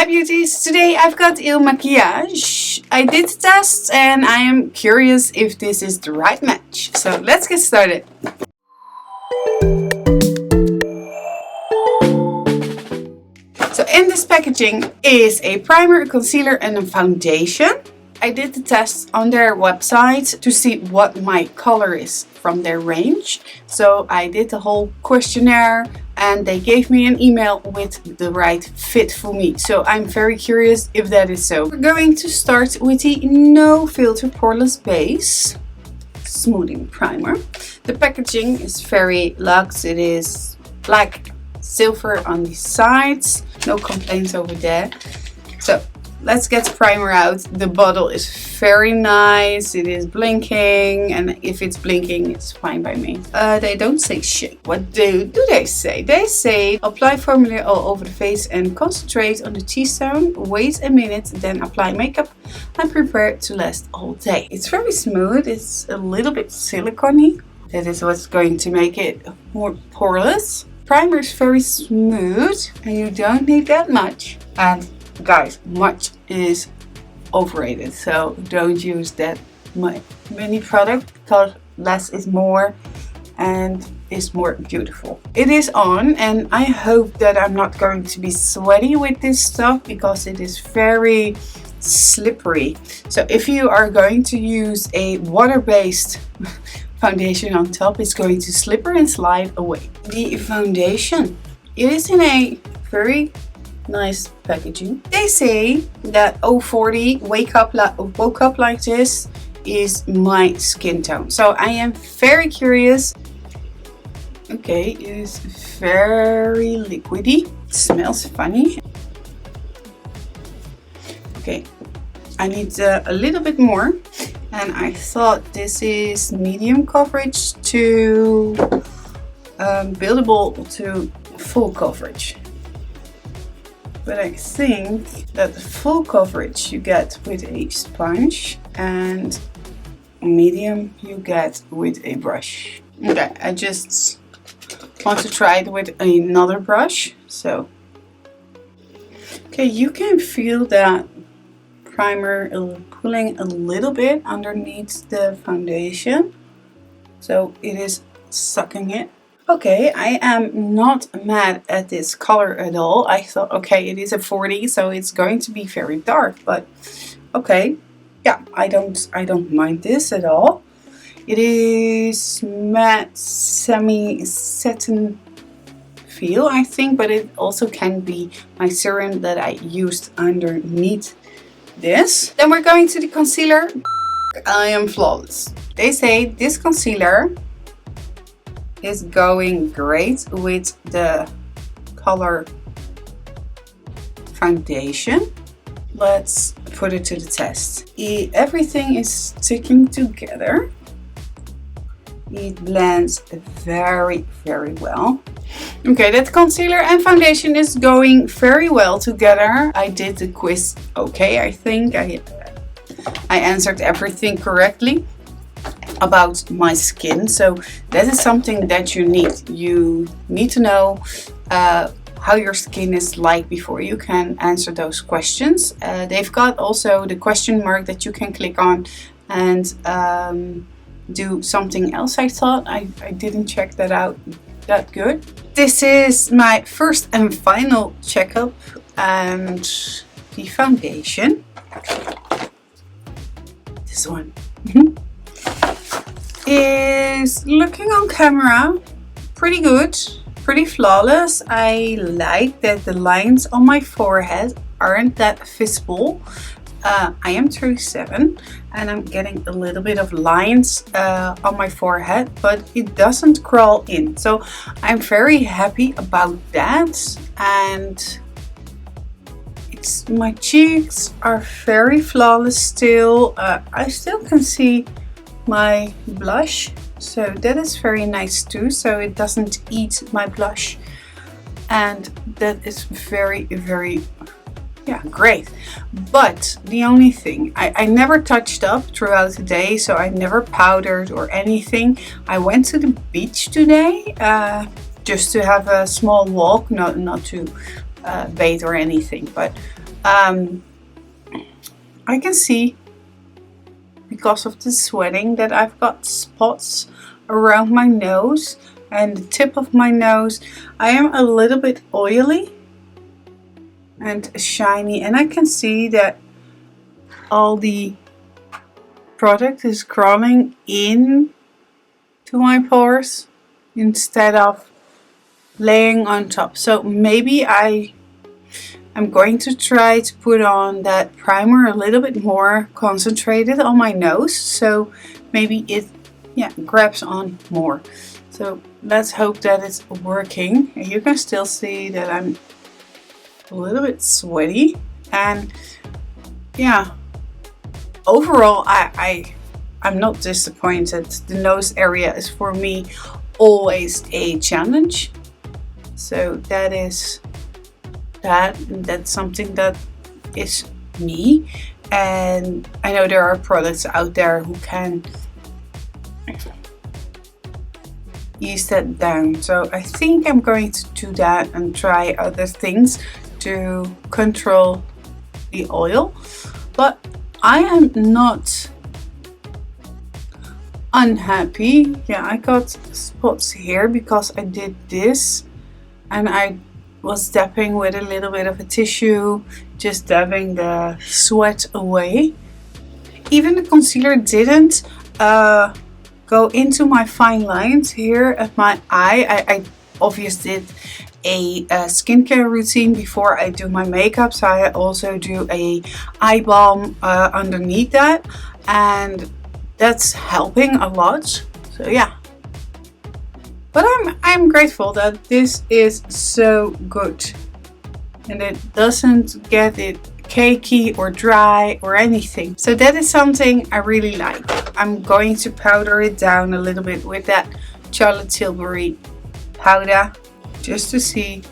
Hi beauties, today I've got IL Makiage. I did the test and I am curious if this is the right match. So let's get started. So in this packaging is a primer, a concealer and a foundation. I did the test on their website to see what my color is from their range. So I did the whole questionnaire and they gave me an email with the right fit for me. So I'm very curious if that is so. We're going to start with the No Filter Poreless Base Smoothing Primer. The packaging is very luxe. It is black, silver on the sides. No complaints over there. So let's get the primer out. The bottle is very nice. It is blinking, and if it's blinking, it's fine by me. They don't say shit. What do they say? They say apply formula all over the face and concentrate on the T-zone. Wait a minute, then apply makeup and prepare it to last all day. It's very smooth. It's a little bit silicone-y. That is what's going to make it more poreless. Primer is very smooth and you don't need that much. And guys, much is overrated, so don't use that many product because less is more and is more beautiful. It is on and I hope that I'm not going to be sweaty with this stuff because it is very slippery. So if you are going to use a water-based foundation on top, it's going to slipper and slide away. The foundation, it is in a very nice packaging. They say that 040 woke up like this is my skin tone. So I am very curious. Okay, it is very liquidy. It smells funny. Okay, I need a little bit more. And I thought this is medium coverage to buildable to full coverage. But I think that the full coverage you get with a sponge and medium you get with a brush. Okay, I just want to try it with another brush. So, okay, you can feel that primer pulling a little bit underneath the foundation. So it is sucking it. Okay, I am not mad at this color at all. I thought, okay, it is a 40, so it's going to be very dark, but okay, yeah, I don't mind this at all. It is matte semi-satin feel, I think, but it also can be my serum that I used underneath this. Then we're going to the concealer. I am flawless. They say this concealer is going great with the color foundation. Let's put it to the test. Everything is sticking together. It blends very, very well. Okay, that concealer and foundation is going very well together. I did the quiz okay, I think. I answered everything correctly about my skin, so that is something that you need. You need to know how your skin is like before you can answer those questions. They've got also the question mark that you can click on and do something else. I thought I didn't check that out that good. This is my first and final checkup, and the foundation, this one, is looking on camera pretty good, pretty flawless. I like that the lines on my forehead aren't that visible. I am 37 and I'm getting a little bit of lines on my forehead, but it doesn't crawl in. So I'm very happy about that. And my cheeks are very flawless still. I still can see my blush, so that is very nice too, so it doesn't eat my blush, and that is very, very, yeah, great. But the only thing, I never touched up throughout the day, so I never powdered or anything. I went to the beach today just to have a small walk, not to bathe or anything, but I can see, because of the sweating, that I've got spots around my nose and the tip of my nose. I am a little bit oily and shiny, and I can see that all the product is crawling in to my pores instead of laying on top. So maybe I'm going to try to put on that primer a little bit more concentrated on my nose, so maybe it grabs on more. So let's hope that it's working. And you can still see that I'm a little bit sweaty, and yeah, overall I'm not disappointed. The nose area is for me always a challenge, so that's something that is me, and I know there are products out there who can ease that down. So I think I'm going to do that and try other things to control the oil, but I am not unhappy. Yeah, I got spots here because I did this, and I was dabbing with a little bit of a tissue, just dabbing the sweat away. Even the concealer didn't go into my fine lines here at my eye. I obviously did a skincare routine before I do my makeup, so I also do a eye balm underneath that, and that's helping a lot. So yeah, but I'm grateful that this is so good and it doesn't get it cakey or dry or anything. So that is something I really like. I'm going to powder it down a little bit with that Charlotte Tilbury powder, just to see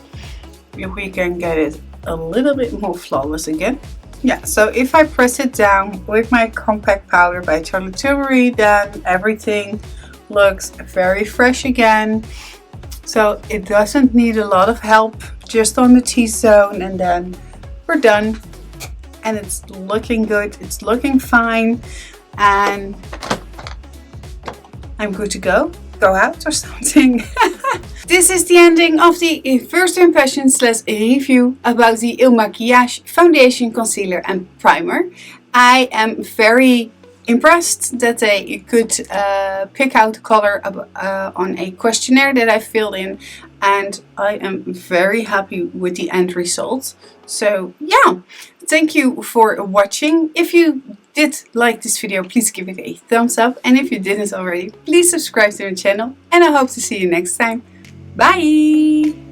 if we can get it a little bit more flawless again. Yeah, so if I press it down with my compact powder by Charlotte Tilbury, then everything looks very fresh again. So it doesn't need a lot of help, just on the T-zone, and then we're done. And it's looking good, it's looking fine, and I'm good to go out or something. This is the ending of the first impression / review about the IL MAKIAGE Foundation, Concealer and Primer. I am very impressed that they could pick out color on a questionnaire that I filled in, and I am very happy with the end result. So yeah, thank you for watching. If you did like this video, please give it a thumbs up, and if you didn't already, please subscribe to the channel, and I hope to see you next time. Bye!